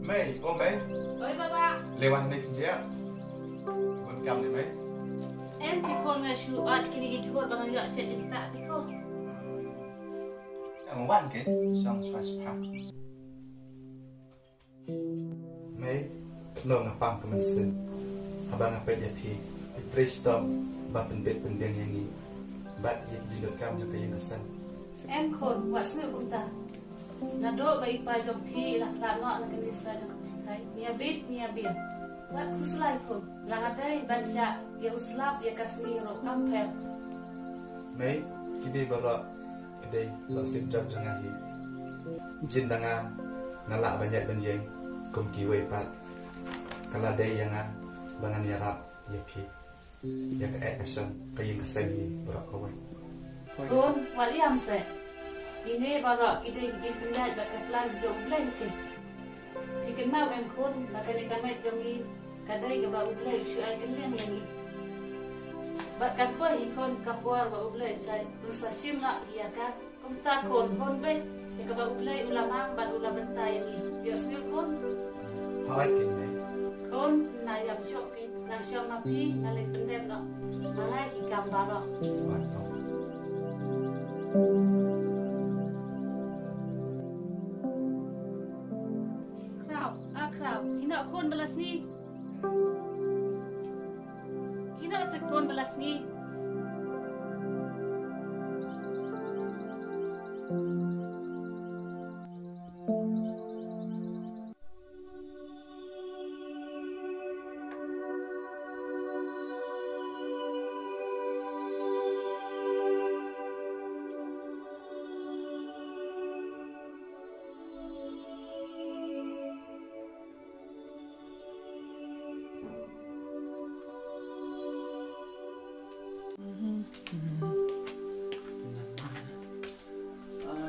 Mày, ôm bé. Ôi ba. Leo ăn đi kia. Muốn cầm đi mấy. Em bị con là chú ăn cái gì thôi bằng nhựa sẽ định tạ đi không? Em muốn cái xong xoay spa. Mấy nong ngapam kemensen. Abang apa dia pi. Trish tom ba pendiang yang ni. Bat jilid kam yang kaya kesan. Em khôn quá sướng cũng ta. Nà đỗ bay pa trong phi là ngọ là cái gì sai trong thấy. Nia bít nia biển. Wat kuslai khôn. Là ngã đây baca ya uslap ya kasni ro kampel. Mấy kini baru kedai lastik jam jangan hi. Jin dangan ngalak banyak benjeng kum kiwai pat. Kalau ada yang bangan yarap ya pi. Ya ke action kayin kesan hi berak kawan. Khôn wali am se. Ini baru ide jin pendai bakat plan jom plan ke. Ikan mau em khôn là cái này cái mẹ jom ni. Kadai ke bau play syu ai keliang yang ni. Bat kapoi ikon kapuar bau play sai mustashim nak ia ka kumta kon be ke bau play ulama bat ulam bentai yang ni. Bios mi kon Hai kin này. kon na yam shop ke na shop mapi na le pendem no. Mana ikam baro. Mantap. Krau, hina kon belas ni. Hina sekon belas ni.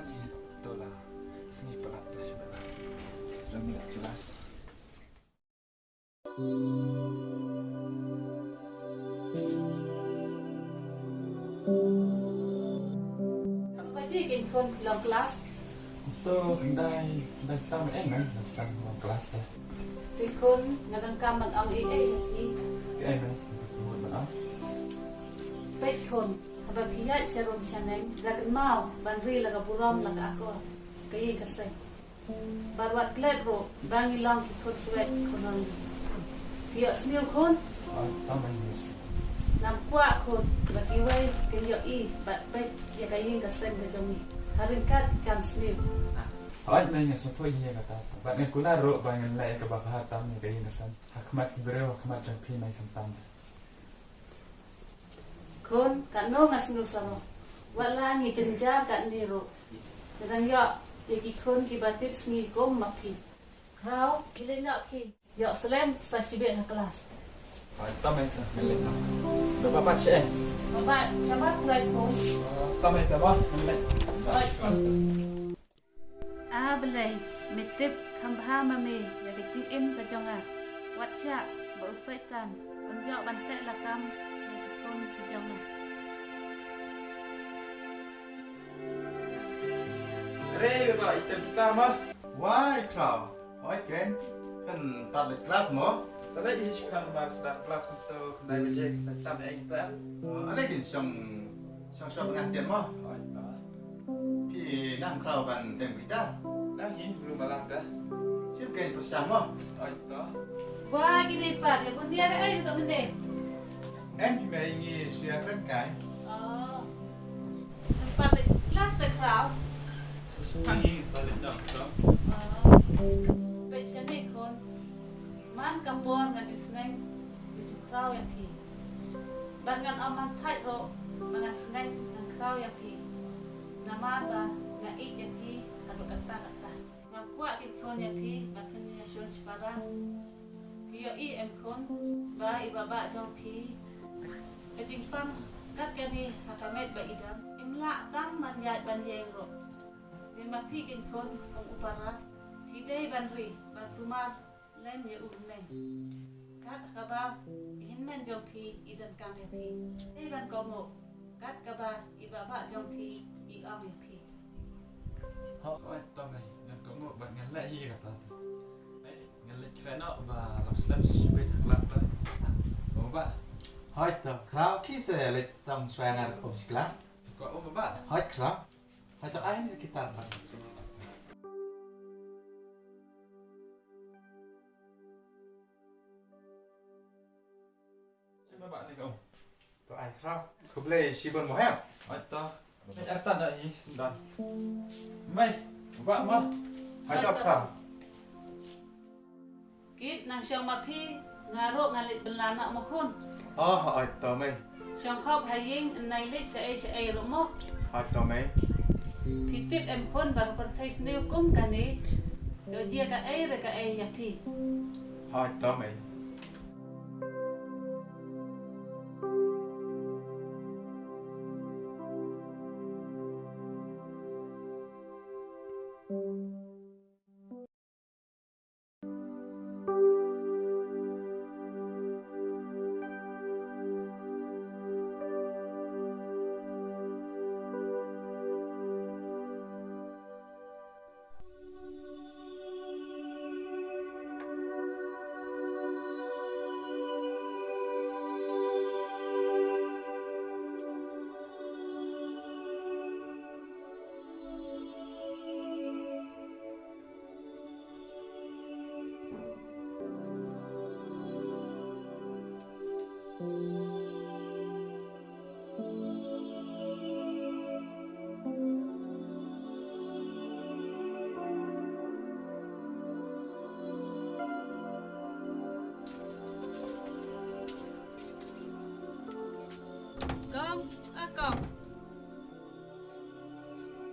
Ni dolar. Sini pelat dah sebenarnya. Zami tak jelas. Kamu baca kin kon long kelas. Itu dai tam này sedang kelas dah. Tikon ngadang kaman ang ni. Cái này buat maaf. Pet kon haba piyat sharon shaneng lagan mau banri laga buram laga ako. Kayi kasay. Barwat kledro bangi lang ki kon suwet konon. Piyat sniyo kon Tam ini. namkwa kon batiway kanyo I bat pet ya kayin kasay ka jomi. Haringkat kan sniyo. Awak nanya sesuatu yang kata. Banyak kuna ro banyak lagi kebakaran ni kayak nasan. Hakmat bereu hakmat jampi naik kentam. Kon kano masnu sama. Wala ni jenja kat niro. Sedang ya iki kon ki batit sni kom mapi. Krau kile nak ki. Ya selain sashibet na kelas. Tam itu melek. Berapa baca? Bapak siapa kulai kon? Tam itu apa? Melek. Belai metip kambha mame ya kecil ka jonga. Watsha bau saitan. Onyo bante lakam ya kon ka jonga. Rei bapak itu kita mah. Why crowd? Oi Ken, kan tablet kelas mo? Saya ini kan sedang kelas untuk naik bejek tam kita. Ada gin song suap pengantin mo? Pi nang crowd ban tem kita. Nah ini belum malang dah. Sip Ken bersam mo? Wah gini pak, ya pun dia ada aja tak gede. Em pi mari ngi suya kan kai. Oh, tempat kelas sekrau. Ini saling dah. Passion ni kon. Man kampor ngan isneng itu krau yang pi. Bangan aman thai ro, bangan sneng ngan krau yang pi. Nama ba yang ik yang pi, atau kata. Kuat kita kon yang pi, makan yang shun separan yo I em kon ba I baba jong pi kajing pam kat kani hakamet ba idam inla tang manjat ban yeng ro din ma pi kin kon kong upara hidai ban ri ban sumar len ye umen kat kaba hin men jong pi idan kam ye pi dei ban komo kat kaba I baba jong pi I am ye pi Ôi, tao này, nên có ngộ bạn ngắn lại gì cả tao đấy, ngắn lại cái nọ và làm slap bên class tới đúng không bạn? Hoi to, krau kise le tam swangan kom sikla. Có ôm với bạn Hoi krau. Hoi to ai ni kita pak. chứ mấy bạn này không? To ai krau. Kuble shibon mo ha. Ôi, tao mấy ăn tan lại gì, xin đón mày, bạn mà Hoi to krau. kit na syong ma pi ngaro ngalit belana mo kon Oh, hoi to mai. syong khop haying nai lit sa e ro mo Hoi to mai. Pitip em kon ba perthai sniu kum kani do dia ka e ya pi Hoi to mai.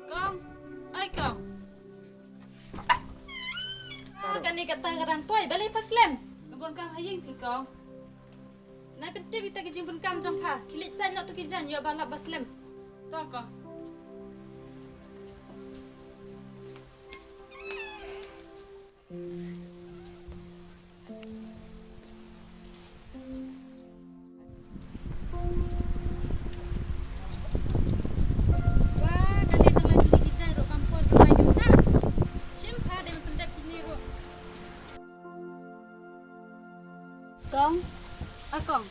Kong ai kong kani kata karang poi balik paslem kebun kang haying pi kong nai penting kita ke jimpun kam jong pha kilik san nak tu kijan yo balap paslem to kong Kong, kong.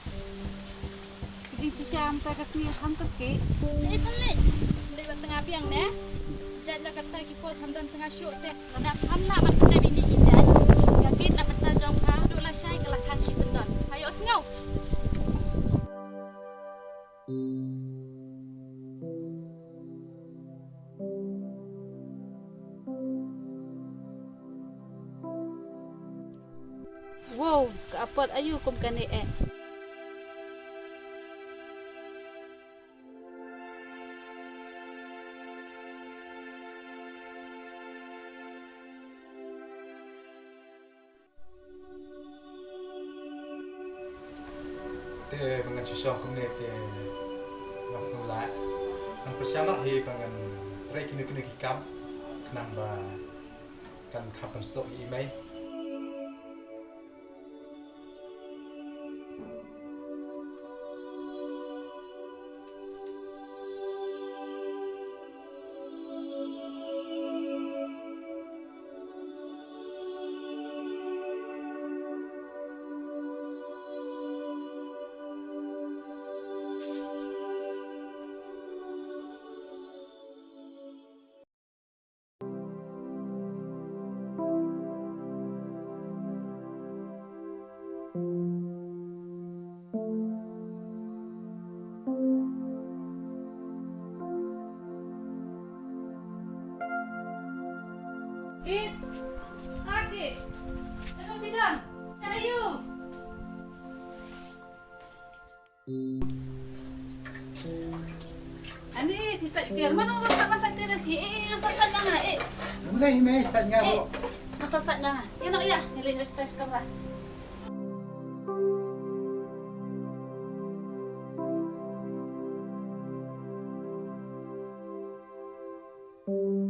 Jadi siapa sampai ke sini ham ke? Pelik. Lewat tengah biang ne. Jangan kata kita hamdan tengah syuk teh. Nak ham nak mata bini kita. Yakin nak mata jong pa duk la syai ke lakan si sendon. Ayo sengau. Wow, keapot ayu kum kane Te dengan susah komuniti langsung lah. Ang persyaratan hi dengan rek kini kikam kenapa kan kapan sok email. Kit, Kit, ano bilang? Tayo. Ani, bisa tiar mana ba sa masak tiar? Nasasad na nga Mulai email sad nga ho. Nasasad na nga. Yan o iya, nilin na siya ka ba? Thank